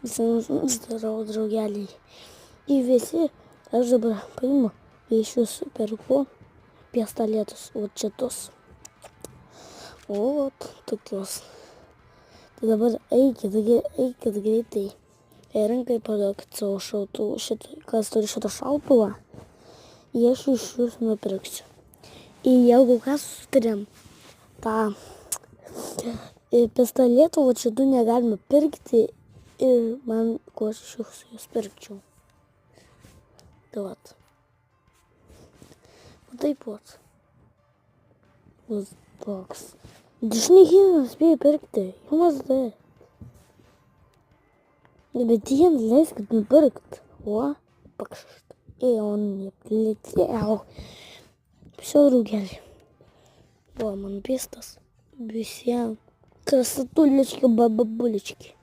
Visiems darau draugeliai. Į visi, aš dabar paimu, iš jūsų perku pistoletus, o čia tos. O, tokios. Tai dabar eikit greitai. Rinkai paduokit savo šautuvą, kas turi šitą šautuvą, aš iš jūsų nupirksiu. Ir jeigu kas sutarėm, tą pistoletą, o šitų negalime pirkti ir man, ko aš iš jūsų jūs pirkčiau. Tai vat. Taip vat. Toks. Aš nespėjau pirkti, jums tai. Bet jiems leiskit nupirkt. O, pakšt. И он не полетел. Все, друзья. О, man pistas. Visiem. Красотулечки, бабулечки.